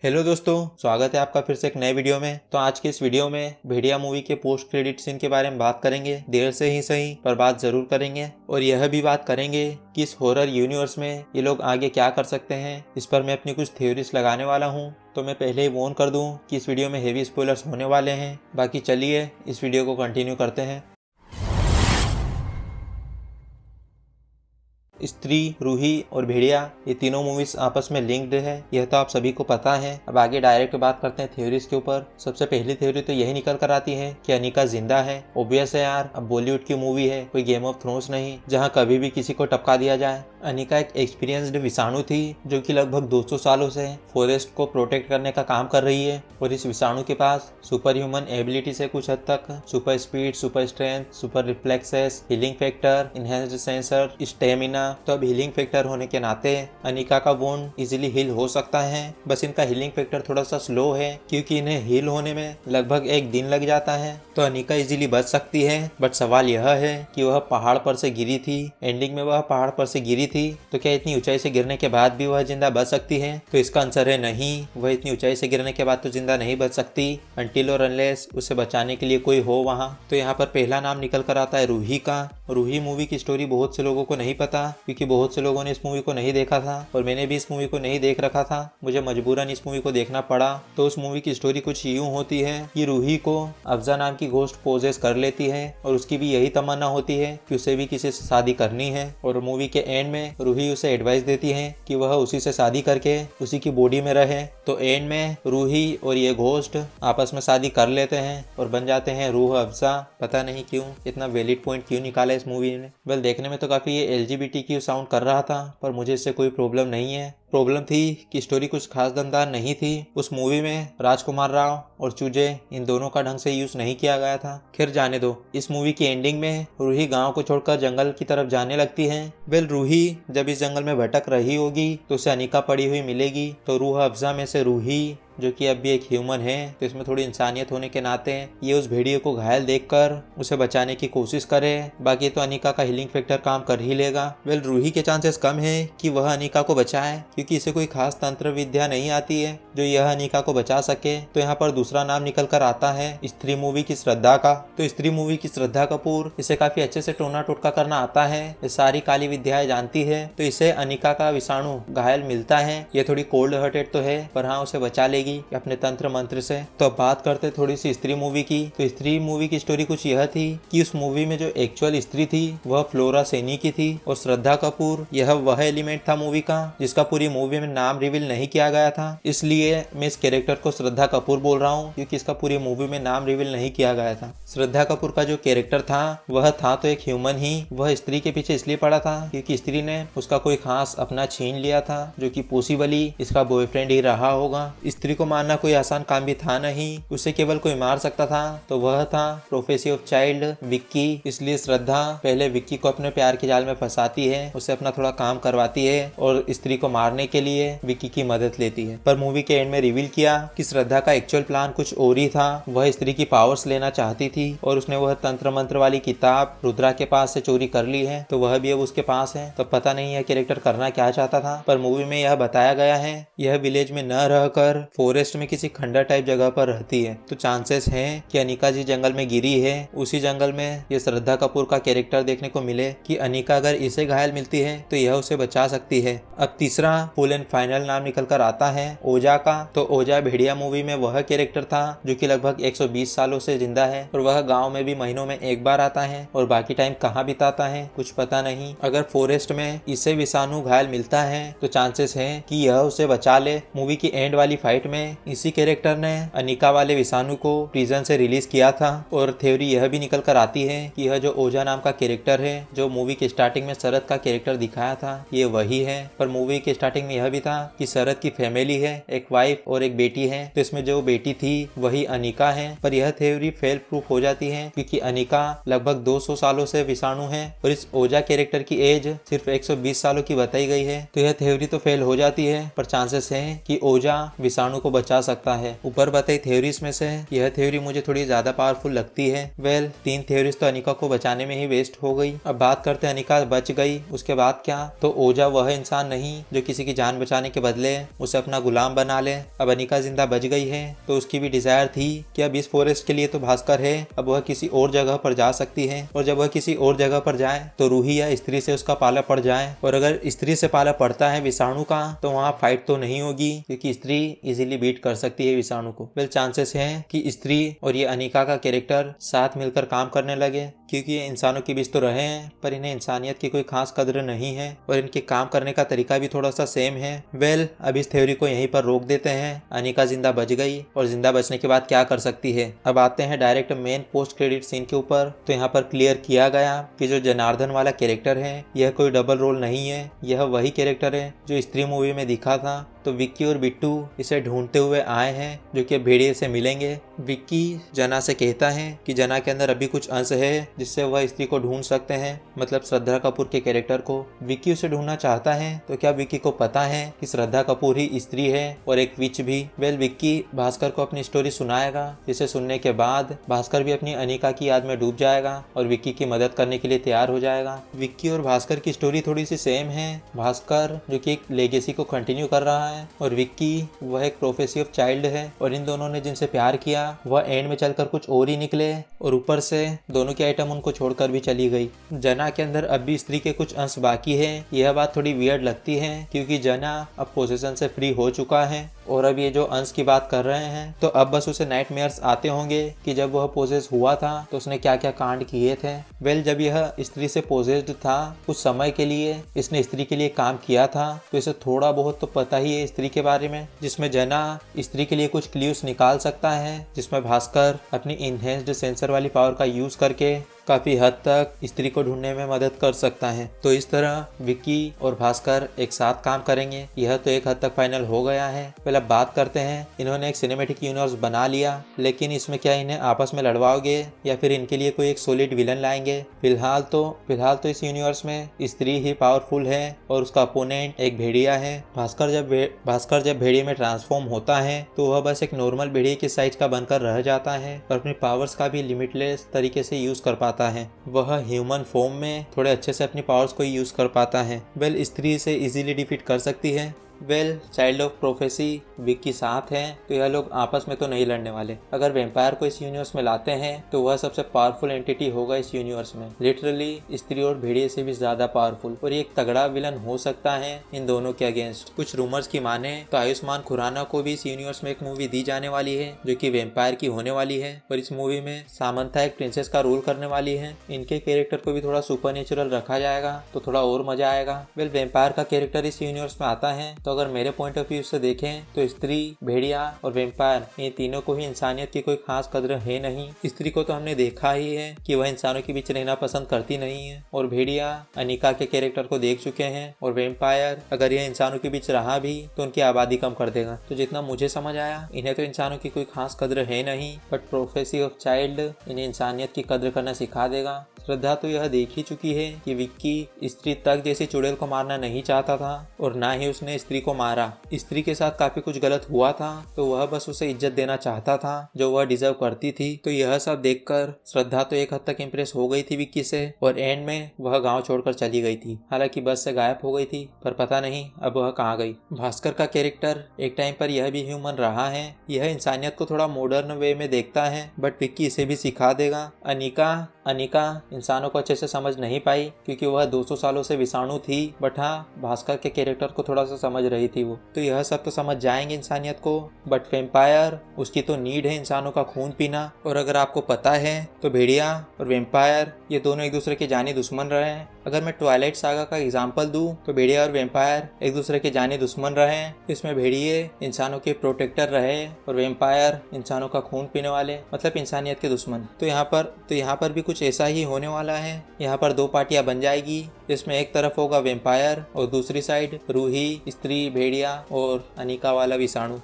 Hello दोस्तों, स्वागत है आपका फिर से एक नए वीडियो में। तो आज के इस वीडियो में भेड़िया मूवी के पोस्ट क्रेडिट सीन के बारे में बात करेंगे। देर से ही सही पर बात जरूर करेंगे और यह भी बात करेंगे कि इस हॉरर यूनिवर्स में ये लोग आगे क्या कर सकते हैं। इस पर मैं अपनी कुछ थ्योरीज लगाने वाला हूँ। तो मैं पहले ही वार्न कर दूं कि इस वीडियो में हेवी स्पॉयलर्स होने वाले हैं। बाकी चलिए इस वीडियो को कंटिन्यू करते हैं। स्त्री, रूही और भेड़िया ये तीनों मूवीज आपस में लिंक्ड है, यह तो आप सभी को पता है। अब आगे डायरेक्ट बात करते हैं थ्योरीज के ऊपर। सबसे पहली थ्योरी तो यही निकल कर आती है कि अनिका जिंदा है। ऑब्वियस है यार, अब बॉलीवुड की मूवी है, कोई गेम ऑफ थ्रोन्स नहीं जहां कभी भी किसी को टपका दिया जाए। अनिका एक एक्सपीरियंस्ड विषाणु थी जो कि लगभग 200 सालों से फॉरेस्ट को प्रोटेक्ट करने का काम कर रही है और इस विषाणु के पास सुपर ह्यूमन एबिलिटी से कुछ हद तक super speed, super strength, super reflexes, healing factor, enhanced sensor, stamina. तो अब हीलिंग फैक्टर होने के नाते अनिका का वुंड इजीली हील हो सकता है। बस इनका हीलिंग फैक्टर थोड़ा सा स्लो है क्योंकि इन्हें हील होने में लगभग 1 दिन लग जाता है। तो अनिका इजीली बच सकती है। बट सवाल यह है कि वह पहाड़ पर से गिरी थी। एंडिंग में वह पहाड़ पर से गिरी थी, तो क्या इतनी ऊंचाई से गिरने के बाद भी वह जिंदा बच सकती है? तो इसका आंसर है नहीं, वह इतनी ऊंचाई से गिरने के बाद तो जिंदा नहीं बच सकती अनटिल और अनलेस उसे बचाने के लिए कोई हो वहां। तो यहाँ पर पहला नाम निकल कर आता है रूही का। रूही मूवी की स्टोरी बहुत से लोगों को नहीं पता क्योंकि बहुत से लोगों ने इस मूवी को नहीं देखा था और मैंने भी इस मूवी को नहीं देख रखा था। मुझे मजबूरन इस मूवी को देखना पड़ा। तो उस मूवी की स्टोरी कुछ यूं होती है कि रूही को अफजा नाम की घोस्ट पोजेस कर लेती है और उसकी भी यही तमन्ना होती है कि उसे भी किसी से शादी करनी है। और मूवी के एंड में रूही उसे एडवाइस देती है कि वह उसी से शादी करके उसी की बॉडी में रहे। तो एंड में रूही और ये घोस्ट आपस में शादी कर लेते हैं और बन जाते हैं रूह अफजा। पता नहीं क्यों इतना वैलिड पॉइंट क्यों निकाला इस मूवी ने। वेल, देखने में तो काफी ये LGBTQ साउंड कर रहा था पर मुझे इससे कोई प्रॉब्लम नहीं है। प्रॉब्लम थी कि स्टोरी कुछ खास दमदार नहीं थी। उस मूवी में राजकुमार राव और चूजे इन दोनों का ढंग से यूज नहीं किया गया था। खैर जाने दो। इस मूवी की एंडिंग में रूही गांव को छोड़कर जंगल की तरफ जाने लगती है। वेल, रूही जब इस जंगल में भटक रही होगी तो उसे अनिका पड़ी हुई मिलेगी। तो रूह अफजा में से रूही जो कि अब भी एक ह्यूमन है, तो इसमें थोड़ी इंसानियत होने के नाते ये उस भेड़िए को घायल देखकर उसे बचाने की कोशिश करे। बाकी तो अनिका का हीलिंग फैक्टर काम कर ही लेगा। वेल, रूही के चांसेस कम है कि वह अनिका को बचाए क्योंकि इसे कोई खास तंत्र विद्या नहीं आती है जो यह अनिका को बचा सके। तो यहाँ पर दूसरा नाम निकल कर आता है स्त्री मूवी की श्रद्धा का। तो स्त्री मूवी की श्रद्धा कपूर इसे काफी अच्छे से टोना टोटका करना आता है, ये सारी काली विद्याएं जानती है। तो इसे अनिका का विषाणु घायल मिलता है। ये थोड़ी कोल्ड हार्टेड तो है पर हाँ, उसे बचा लेगी अपने तंत्र मंत्र से। तो अब बात करते थोड़ी सी स्त्री मूवी की। तो स्त्री मूवी की स्टोरी कुछ यह थी कि उस मूवी में जो एक्चुअल स्त्री थी वह फ्लोरा सैनी की थी और श्रद्धा कपूर यह वह एलिमेंट था मूवी का जिसका पूरी मूवी में नाम रिवील नहीं किया गया था। इसलिए मैं इस कैरेक्टर को श्रद्धा कपूर बोल रहा हूँ क्योंकि इसका पूरी मूवी में नाम रिवील नहीं किया गया था। श्रद्धा कपूर का जो कैरेक्टर था वह था तो एक ह्यूमन ही। वह स्त्री के पीछे इसलिए पड़ा था क्योंकि स्त्री ने उसका कोई खास अपना छीन लिया था जो कि पॉसिबली इसका बॉयफ्रेंड ही रहा होगा। स्त्री को मारना कोई आसान काम भी था नहीं, उसे केवल कोई मार सकता था तो वह था प्रोफेसी ऑफ चाइल्ड विक्की। इसलिए श्रद्धा पहले विक्की को अपने प्यार के जाल में फंसाती है, उसे अपना थोड़ा काम करवाती है और स्त्री को मारने के लिए विक्की की मदद लेती है। पर मूवी के एंड में रिवील किया कि श्रद्धा का एक्चुअल प्लान कुछ और ही था। वह स्त्री की पावर्स लेना चाहती थी और उसने वह तंत्र मंत्र वाली किताब रुद्रा के पास से चोरी कर ली है, तो वह भी अब उसके पास है। तो पता नहीं यह कैरेक्टर करना क्या चाहता था पर मूवी में यह बताया गया है यह विलेज में न रहकर फॉरेस्ट में किसी खंडर टाइप जगह पर रहती है। तो चांसेस हैं कि अनिका जिस जंगल में गिरी है उसी जंगल में ये श्रद्धा कपूर का कैरेक्टर देखने को मिले कि अनिका अगर इसे घायल मिलती है तो यह उसे बचा सकती है। अब तीसरा फुल एंड फाइनल नाम निकल कर आता है ओजा का। तो ओजा भेड़िया मूवी में वह कैरेक्टर था जो कि लगभग 120 सालों से जिंदा है और वह गाँव में भी महीनों में एक बार आता है और बाकी टाइम कहाँ बिताता है कुछ पता नहीं। अगर फॉरेस्ट में इसे विषाणु घायल मिलता है तो चांसेस है कि यह उसे बचा ले। मूवी की एंड वाली फाइट में इसी कैरेक्टर ने अनिका वाले विषाणु को प्रिजन से रिलीज किया था। और थ्योरी यह भी निकल कर आती है कि यह जो ओजा नाम का कैरेक्टर है जो मूवी के स्टार्टिंग में शरद का कैरेक्टर दिखाया था ये वही है। पर मूवी के स्टार्टिंग में यह भी था कि शरद की फैमिली है, एक वाइफ और एक बेटी है, तो इसमें जो बेटी थी वही अनिका है। पर यह थ्योरी फेल प्रूफ हो जाती है क्योंकि अनिका लगभग 200 सालों से विषाणु है और इस ओजा कैरेक्टर की एज सिर्फ 120 सालों की बताई गई है। तो यह थ्योरी तो फेल हो जाती है पर चांसेस है कि ओजा विषाणु को को बचा सकता है। ऊपर बताई थ्योरीज में से यह थ्योरी मुझे थोड़ी ज्यादा पावरफुल लगती है। वेल 3 थ्योरीज तो अनिका को बचाने में ही वेस्ट हो गई। अब बात करते हैं अनिका बच गई उसके बाद क्या। तो ओजा वह इंसान नहीं जो किसी की जान बचाने के बदले उसे अपना गुलाम बना ले। अब अनिका जिंदा बच गई है तो उसकी भी डिजायर थी कि अब इस फॉरेस्ट के लिए तो भास्कर है, अब वह किसी और जगह पर जा सकती है। और जब वह किसी और जगह पर जाए तो रूही या स्त्री से उसका पाला पड़ जाए, और अगर स्त्री से पाला पड़ता है विषाणु का तो वहाँ फाइट तो नहीं होगी क्योंकि स्त्री इजीली बीट कर सकती है विषाणु को। वेल चांसेस है कि स्त्री और ये अनिका का कैरेक्टर साथ मिलकर काम करने लगे, क्योंकि ये इंसानों के बीच तो रहे हैं पर इन्हें इंसानियत की कोई खास कद्र नहीं है और इनके काम करने का तरीका भी थोड़ा सा सेम है। वेल अब इस थ्योरी को यहीं पर रोक देते हैं। अनिका जिंदा बच गई और जिंदा बचने के बाद क्या कर सकती है। अब आते हैं direct main post credit scene के ऊपर। तो यहाँ पर क्लियर किया गया कि जो जनार्दन वाला कैरेक्टर है यह कोई डबल रोल नहीं है, यह वही कैरेक्टर है जो स्त्री मूवी में दिखा था। तो विक्की और बिट्टू इसे ढूंढते हुए आए हैं जो कि भेड़िए से मिलेंगे। विक्की जना से कहता है कि जना के अंदर अभी कुछ अंश है जिससे वह स्त्री को ढूंढ सकते हैं, मतलब श्रद्धा कपूर के कैरेक्टर को। विक्की उसे ढूंढना चाहता है तो क्या विक्की को पता है कि श्रद्धा कपूर ही स्त्री है और एक विच भी। वेल विक्की भास्कर को अपनी स्टोरी सुनाएगा, जिसे सुनने के बाद भास्कर भी अपनी अनिका की याद में डूब जाएगा और विक्की की मदद करने के लिए तैयार हो जाएगा। विक्की और भास्कर की स्टोरी थोड़ी सी सेम है। भास्कर जो कि एक लेगेसी को कंटिन्यू कर रहा है और विक्की वह एक प्रोफेसी ऑफ चाइल्ड है, और इन दोनों ने जिनसे प्यार किया वह एंड में चलकर कुछ और ही निकले, और ऊपर से दोनों की आइटम उनको छोड़कर भी चली गई। जना के अंदर अब भी स्त्री के कुछ अंश बाकी है। यह बात थोड़ी वियर्ड लगती है क्योंकि जना अब पोजीशन से फ्री हो चुका है, और अब ये जो अंश की बात कर रहे हैं तो अब बस उसे नाइटमेयर्स आते होंगे कि जब वह पोजेस हुआ था तो उसने क्या क्या कांड किए थे। वेल जब यह स्त्री से पोजेस्ड था कुछ समय के लिए इसने स्त्री के लिए काम किया था, तो इसे थोड़ा बहुत तो पता ही है स्त्री के बारे में, जिसमें जना स्त्री के लिए कुछ क्ल्यूज निकाल सकता है, जिसमें भास्कर अपनी इनहेंस्ड सेंसर वाली पावर का यूज करके काफी हद तक स्त्री को ढूंढने में मदद कर सकता है। तो इस तरह विक्की और भास्कर एक साथ काम करेंगे, यह तो एक हद तक फाइनल हो गया है। पहले बात करते हैं, इन्होंने एक सिनेमैटिक यूनिवर्स बना लिया, लेकिन इसमें क्या इन्हें आपस में लड़वाओगे या फिर इनके लिए कोई एक सॉलिड विलन लाएंगे। फिलहाल तो इस यूनिवर्स में स्त्री ही पावरफुल है और उसका अपोनेंट एक भेड़िया है। भास्कर जब भेड़िए में ट्रांसफॉर्म होता है तो वह बस एक नॉर्मल भेड़िए के साइज का बनकर रह जाता है और अपनी पावर्स का भी लिमिटलेस तरीके से यूज कर पाता है। वह ह्यूमन फॉर्म में थोड़े अच्छे से अपनी पावर्स को यूज कर पाता है। वेल स्त्री इसे इजीली डिफीट कर सकती है। Well child of prophecy Vicky साथ हैं तो यह लोग आपस में तो नहीं लड़ने वाले। अगर वेम्पायर को इस यूनिवर्स में लाते हैं तो वह सबसे पावरफुल एंटिटी होगा इस यूनिवर्स में, लिटरली स्त्री और भेड़िए से भी ज्यादा पावरफुल, और ये एक तगड़ा विलन हो सकता है इन दोनों के अगेंस्ट। कुछ रूमर्स की माने तो आयुष्मान खुराना को भी इस यूनिवर्स में एक मूवी दी जाने वाली है जो कि वेम्पायर की होने वाली है, और इस मूवी में सामंथा एक प्रिंसेस का रोल करने वाली है। इनके कैरेक्टर को भी थोड़ा सुपर रखा जाएगा तो थोड़ा और मजा आएगा। वेल वेम्पायर का कैरेक्टर इस यूनिवर्स में आता है तो अगर मेरे पॉइंट ऑफ व्यू से देखें तो स्त्री, भेड़िया और वेम्पायर इन तीनों को ही इंसानियत की कोई खास कद्र है नहीं। स्त्री को तो हमने देखा ही है कि वह इंसानों के बीच रहना पसंद करती नहीं है, और भेड़िया अनिका के कैरेक्टर को देख चुके हैं, और वेम्पायर अगर यह इंसानों के बीच रहा भी तो उनकी आबादी कम कर देगा। तो जितना मुझे समझ आया इन्हें तो इंसानों की कोई खास कद्र है नहीं, बट प्रोफेसी ऑफ चाइल्ड इन्हें इंसानियत की कद्र करना सिखा देगा। श्रद्धा तो यह देख ही चुकी है कि विक्की स्त्री तक जैसी चुड़ैल को मारना नहीं चाहता था और ना ही उसने स्त्री को मारा। स्त्री के साथ काफी कुछ गलत हुआ था तो वह बस उसे इज्जत देना चाहता था जो वह डिजर्व करती थी। तो यह सब देखकर श्रद्धा तो एक हद तक इम्प्रेस हो गई थी विक्की से, और एंड में वह गांव छोड़कर चली गई थी। हालांकि बस से गायब हो गई थी पर पता नहीं अब वह कहाँ गई। भास्कर का कैरेक्टर एक टाइम पर यह भी ह्यूमन रहा है, यह इंसानियत को थोड़ा मॉडर्न वे में देखता है, बट विक्की इसे भी सिखा देगा। अनिका इंसानों को अच्छे से समझ नहीं पाई क्योंकि वह 200 सालों से विषाणु थी, बट हाँ भास्कर के कैरेक्टर को थोड़ा सा समझ रही थी वो। तो यह सब तो समझ जाएंगे इंसानियत को, बट वेम्पायर उसकी तो नीड है इंसानों का खून पीना। और अगर आपको पता है तो भेड़िया और वेम्पायर ये दोनों एक दूसरे के जानी दुश्मन रहे हैं। अगर मैं ट्वाइलाइट सागा का एग्जाम्पल दूं तो भेड़िया और वेम्पायर एक दूसरे के जानी दुश्मन रहे। इसमें भेड़िए इंसानों के प्रोटेक्टर रहे और वेम्पायर इंसानों का खून पीने वाले, मतलब इंसानियत के दुश्मन। तो यहाँ पर भी कुछ ऐसा ही होने वाला है। यहाँ पर दो पार्टियां बन जाएगी, इसमें एक तरफ होगा वेम्पायर और दूसरी साइड रूही, स्त्री, भेड़िया और अनिका वाला विषाणु।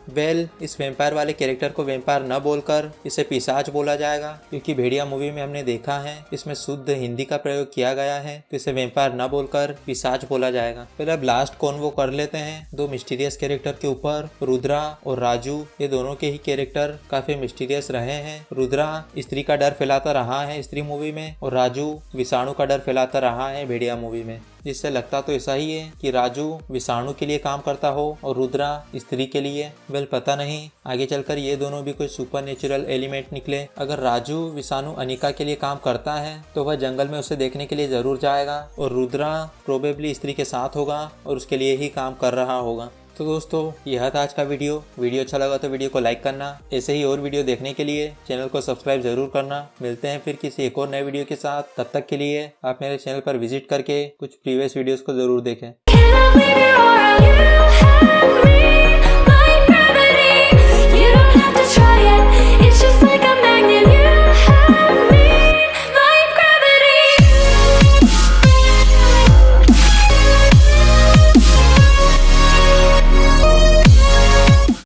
इस वेम्पायर वाले कैरेक्टर को वेम्पायर न बोलकर इसे पिशाच बोला जाएगा, क्योंकि भेड़िया मूवी में हमने देखा है इसमें शुद्ध हिंदी का प्रयोग किया गया है, तो इसे वेम्पायर न बोलकर पिशाच बोला जाएगा। फिर अब लास्ट कॉन्वो कर लेते हैं दो मिस्टीरियस कैरेक्टर के ऊपर, रुद्रा और राजू। ये दोनों के ही कैरेक्टर काफी मिस्टीरियस रहे हैं। रुद्रा स्त्री का डर फैलाता रहा है स्त्री मूवी में और राजू विषाणु का डर फैलाता रहा है भेड़िया मूवी में, जिससे लगता तो ऐसा ही है कि राजू विषाणु के लिए काम करता हो और रुद्रा स्त्री के लिए। पता नहीं आगे चलकर ये दोनों भी कोई सुपर नेचुरल एलिमेंट निकले। अगर राजू विषाणु अनिका के लिए काम करता है तो वह जंगल में उसे देखने के लिए जरूर जाएगा और रुद्रा प्रोबेबली स्त्री के साथ होगा और उसके लिए ही काम कर रहा होगा। तो दोस्तों यह था आज का वीडियो अच्छा लगा तो वीडियो को लाइक करना, ऐसे ही और वीडियो देखने के लिए चैनल को सब्सक्राइब जरूर करना। मिलते हैं फिर किसी एक और नए वीडियो के साथ, तब तक के लिए आप मेरे चैनल पर विजिट करके कुछ प्रीवियस वीडियोस को जरूर देखें।